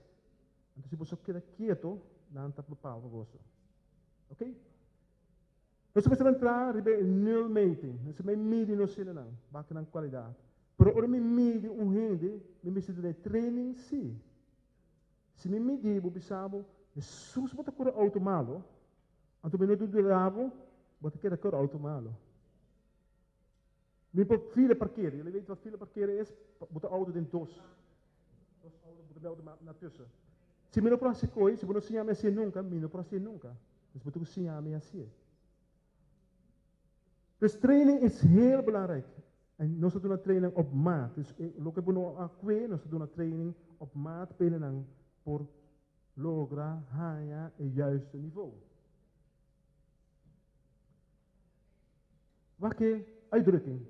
Dus je moet zo quieto na een bepaalde woorden. Oké? Dus we zijn klaar, we hebben 0 meting. Dus we mede no zin aan, bakken aan kwaliteit. Pero ora me mede onhende, me miste de training si. Se me mede bo bisabo, é sus bota cor automalo. Anto me no do rabo, bota que cor automalo. Me por file parkeren. Jullie weten wat file parkeren is? Bota auto in dos. Dos auto bota melden na tussen. Se me no praxe coi, se me no sinha me assim nunca, me no praxe nunca. Dus bota que sinha me assim. Dus training is heel belangrijk. En nos doen een training op maat. Dus look hebben we akwe, nos doen een training op maat binnen voor logra, haya, het juiste niveau. Welke uitdrukking?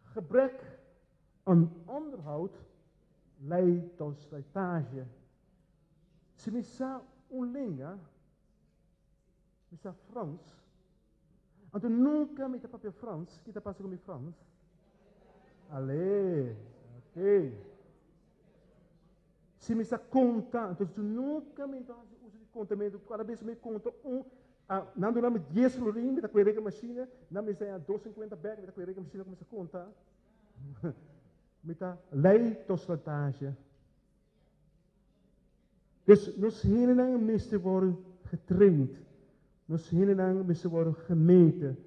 Gebrek aan onderhoud leidt tot slijtage. Se misa un linga, misa Frans. Want nunca me papel Frans, kita passa com Frans. Ale, ok. Se me conta, então tu nunca me usa de contamento, cada vez me conta não do nome 10 florim, me tá com a machine, não me sai 250 bag, me tá com a machine começa a contar. Me tá lei tot slijtage. Dus nos helemaal meeste worden getraind. Nos helemaal meeste worden gemeten.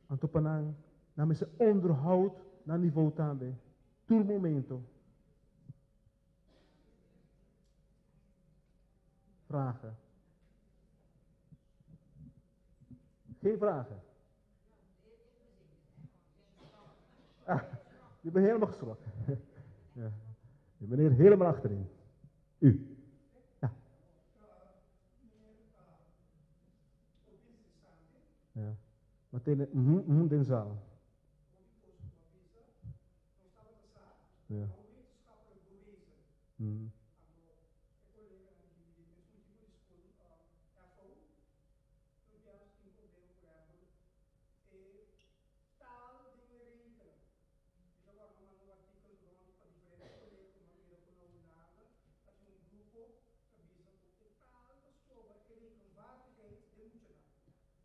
En tot panang, na meeste onderhoud na niveau tambe. Tur momento. Vragen. Geen vragen. Ah, je bent helemaal geschrokken. Ja. Je meneer helemaal achterin. U. Ja. Ja. Meteen den zaal. Ja.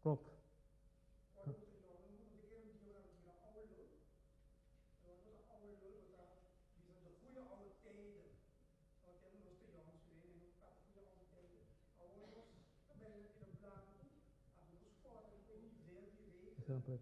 Klopt. Sempre.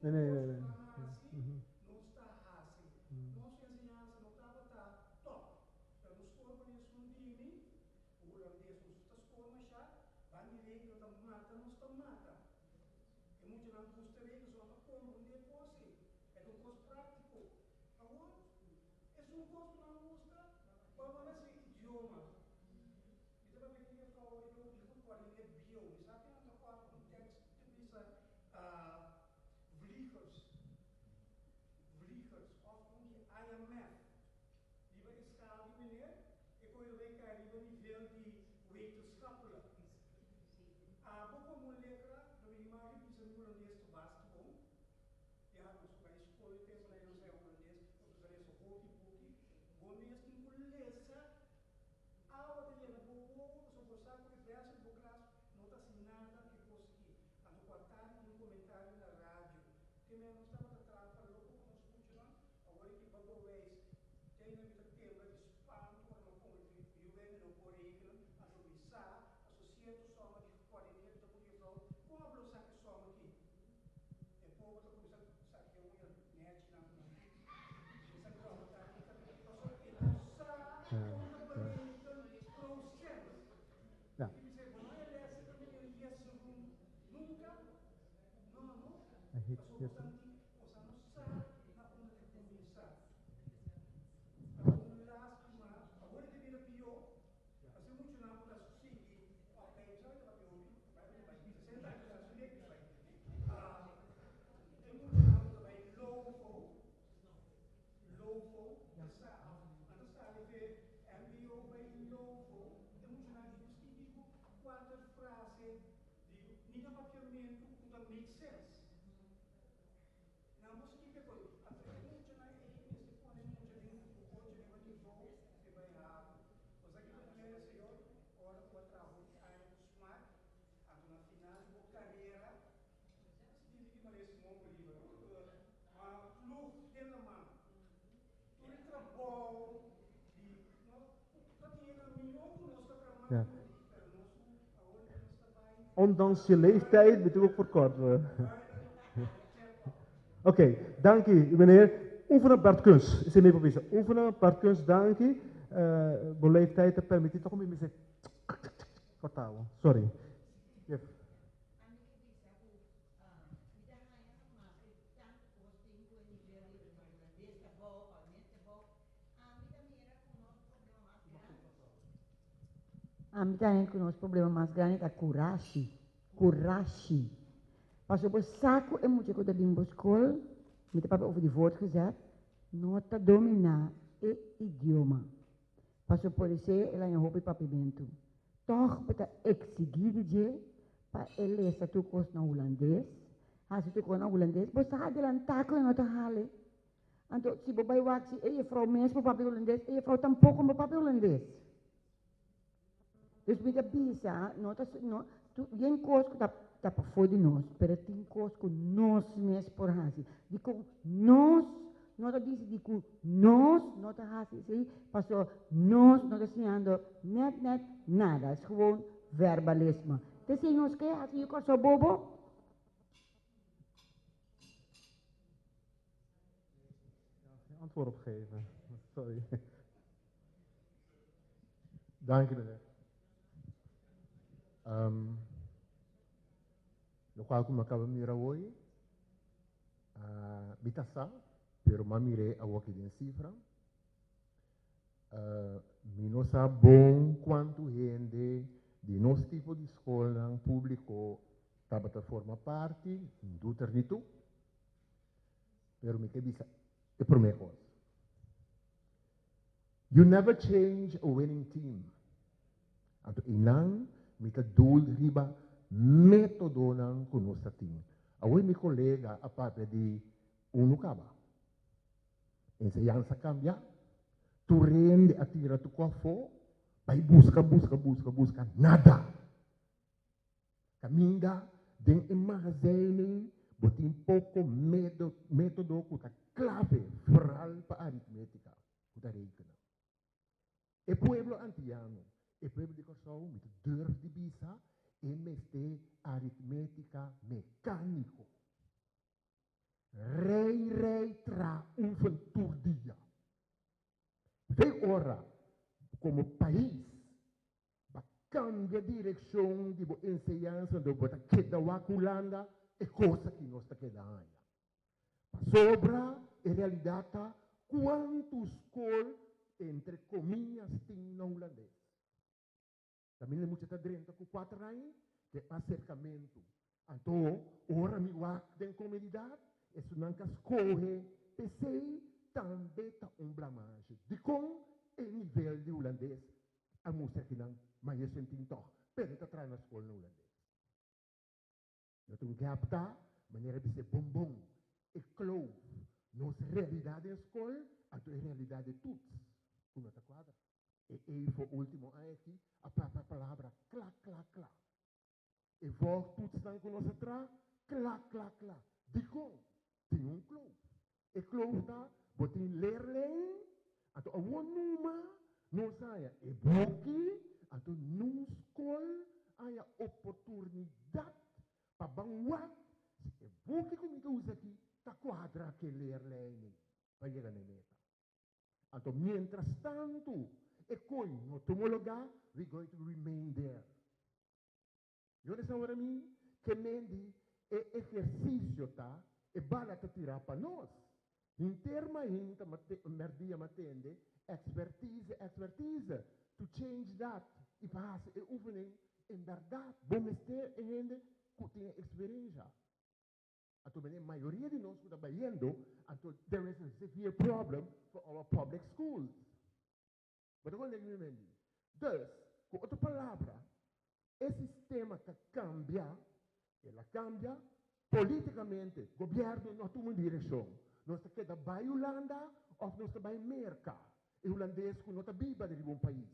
Nee. Ja. Ondanks je leeftijd bent u ook voor kort. Oké, dank u meneer. Oefenen Bart Kunst. Is hij mee bezig? Oefenen Bart Kunst, dank u. Voor leeftijd te permitteren toch een beetje kort houden. Sorry. Yep. A mim também que o nosso problema mais grande é coragem. Coragem. Passou por saco e muito coisa de escola, me tem papel de voto gezet, nota dominar e idioma. Passou por isso, ela é um hobby papimento. Toch para exigir de para ele essa tu costa na holandês, a se tu costa na holandês, você adelantar com nota hale. Então, se você vai wax, e a vrouw mesmo papel holandês, e a vrouw tampouco no papel holandês. Dus met de bisa, geen koos dat voor de nos, pero tem koos que nós mesmo por hasi. Dico nós, nota diz nós, nota hasi, sim, passou nós, nota sinando net nada, is gewoon verbalisme. Dus zie ons que hasi, eu sou bobo. Antwoord op geven. Sorry. Dank u meneer. No qual como acaba mira hoje, bitasa, pero mamire a walk in cifra. Mi não sabe bom quanto gente de nosso tipo de escola público estava a formar parte, do ternito, pero me que bisa, é por minha coisa. You never change a winning team. Anto inang mita dul riba metodo nang kunosa team. Away mi colega a parte de unukaba. Enseñanza cambia. Tu rende a tira tu coafo. Vai busca. Nada. Caminha den emagazine. Botin pouco método kuta clave. Vooral para aritmética. Kuta rekenen. E pueblo antiano. E pueblo de Kosovo met durf de bisa e meste aritmética mecânico. Rei tra oefen dia. Vem ora, como país, para cambiar direção de boa ensinança do boa queda wakulanda é coisa que nós está quedando. Sobra e realidade quantos col entre comillas tem na holandês. Também muita está dentro com 4 anos, que é acercamento. Então, ora me wak den comunidade, e se não escorre, pensei, também está blamagem. De com o nível de holandês, a música que não, mas eu senti toch, pero está atrás na escola no holandês. Eu tenho que adaptar, maneira de ser bombom, e clou, nossa realidade em escola, a tua realidade de tudo. Uma outra quadra. E por último aqui, a palavra clá. E vou tudo estão com nós atrás, clá. Digo, tem clou. E clou está, botem ler, ato a numa, não saia. E boque, ato não escolhe a oportunidade para banguar. E boque comigo usa aqui, tá quadra que ler, para chegar na meta. Então, mientras tanto, e coi no tomo lugar, we're going to remain there. You understand what I mean? Que mendi é exercício, tá? E bala te tirar para nós. Em termos ainda, merdia matende, expertise, to change that. E faz e oefening, em verdade, bom mestre e gente que tem experiência. Então, a maioria de nós que está vendo, então, there is a severe problem for our public schools. Mas eu vou ler o Dus, com outra palavra, esse sistema que cambia, ela cambia, politicamente, governo não tem uma direção. Nós estamos da Bahia Holanda ou nós estamos da América. E holandês que não está viva de um país.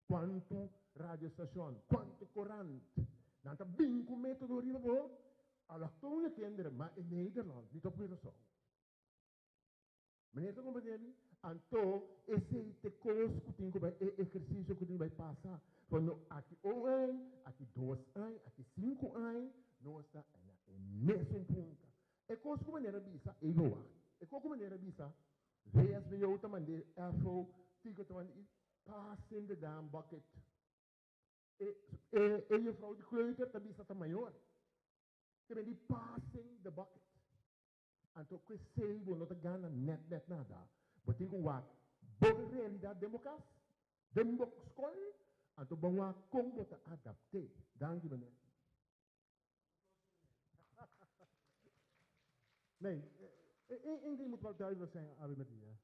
Quanto radioestação, quanto corante. Não está bem com o método de rival. Allochtone kinderen, maar in Nederland, niet op Curaçao. Meneer de comandante, anto esse te conosco que tem que exercício que tem que passar, quando aqui 1 ano, aqui 2 anos, aqui 5 anos, nós está na mesma ponta. E conosco maneira bisa, igual. E com maneira bisa, vez me outra maneira, afro, tigo também, passem de dam bucket. E je vrouw de kleuter, dat is dat maior. Que vem de passing the bucket. Então, que sei, vou não ganhar net nada. Mas tem que uma boa realidade democrática, democrática, então vamos como te adaptar. Danke, meneer. Nee, één ding moet wel duidelijk zijn, Abi Maria.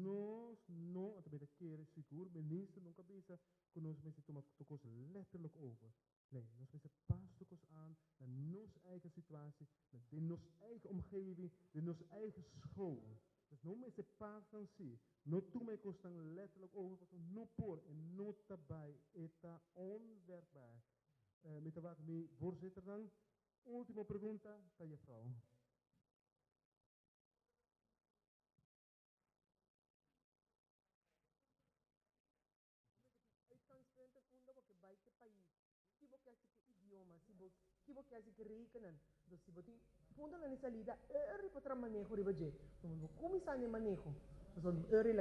Nós não, até querer seguro, ministro nunca pensa que nós vamos tomar coisa letterlijk over. Nee, nós vamos pas coisa aan naar onze eigen situatie, naar onze eigen omgeving, naar onze eigen school. Dus não me se passam si, não toma coisa letterlijk over, wat não por en não daarbij, eta onwerkbaar. Met de wacht mee, voorzitter dan. Última pergunta, para je vrouw. Buiten país, se você quer esse idioma, se você quer esse rekenen, dus se você punta na salida, para manejo ribaje, como está o manejo, então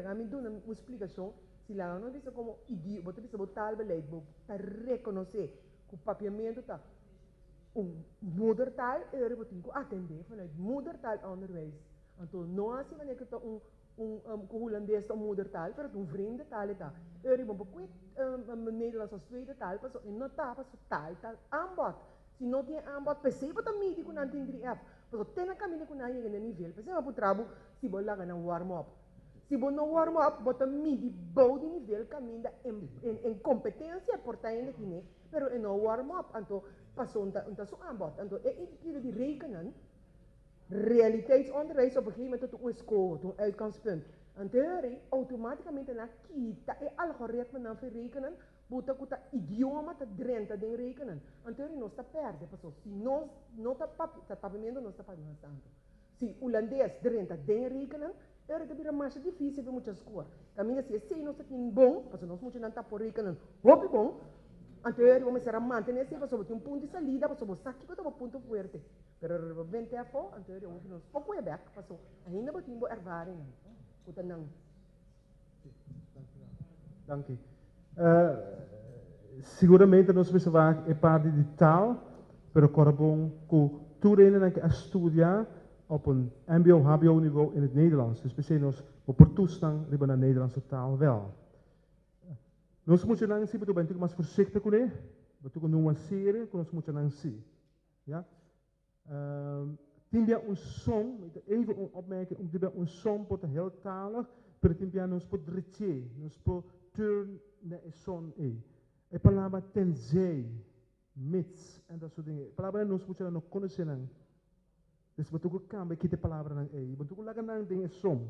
lá me dá uma explicação, se lá não diz como idioma, você precisa botar o beleid, para reconhecer que o papiamento está moedertaal, você tem que atender vanuit moedertaalonderwijs, então não há se manejo que Holandês is een moedertaal, maar het is een vreemde taal. Er is een Nederlands als tweede taal, maar in een taal is taal aanbod. Si no tiene aanbod, per se wat een midi kun aan 3F. Maar zo tena kami kun aan je niveau. Per se maar putrabo, si bo laga na warm up. Si bo no warm up, wat een midi bouw die niveau kami in competentie portaien de kine, pero in no warm up. Anto pasonta zo aanbod. Anto ik keer die rekenen. Realiteitsonderwijs op een gegeven moment tot een score, tot een uitgangspunt. En theorie, automatisch na kita e algoritme na verrekenen, buta kuta idioma ta drenta den rekenen. En theorie no sta perde, paso, si no ta papimento no sta papimento tanto. Si Holandês drenta den rekenen, er is een maar difícil voor muitas score. Camina se sei no sta in bom, paso nós moet nanta por rekenen, hopi bom. Anterior vamos a mantener sempre sobre um ponto de salida, sobre o saque que estava ponto fuerte. Pero vente a fo, anterior vamos nos pouco é back, passou. Ainda botimbo ervaring. Puta não. Dank u. Seguramente nós vamos falar parte de taal, pero corabon com toereinen en studia op een MBO-HBO niveau in het Nederlands. Dus we zijn ons op een toestand naar de Nederlandse taal wel. Nós moeten dan zien, betul maar voorzichtig kunnen, betul nuanceren, nós moeten dan zien. Ja? Timbia een som, even een opmerking, om timbia een som pot heel talig, per timbia nos pot dretje, nos pot turn naar een son e. E palabra tenzij, mits en dat soort dingen. Palabra nos moeten dan nog kunnen zien. Dus betul kan bij kite palabra dan e, betul lagan dan ding is som.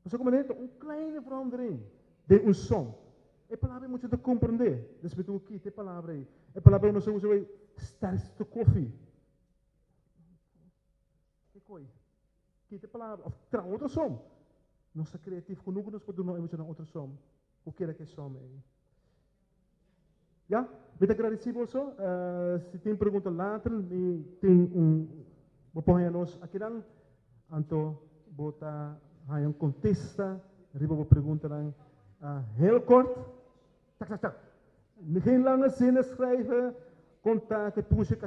Dus ook maar net een kleine verandering, de een som. E palavra muito de compreender. Desde tu aqui, te palavra aí. E palavra não se usa aí. Starts to coffee. Que coi? Que te palavra. Of tra outra som. Nossa criativo conosco nos pode não emocionar outra som. O que é que som aí? Ja, muito agradecido also. Se tem pergunta later, tem bopõe nós aqui dan. Anto bota hay contesta, riba bo pergunta dan. Heel kort, tak. Geen lange zinnen schrijven, contact, pushen,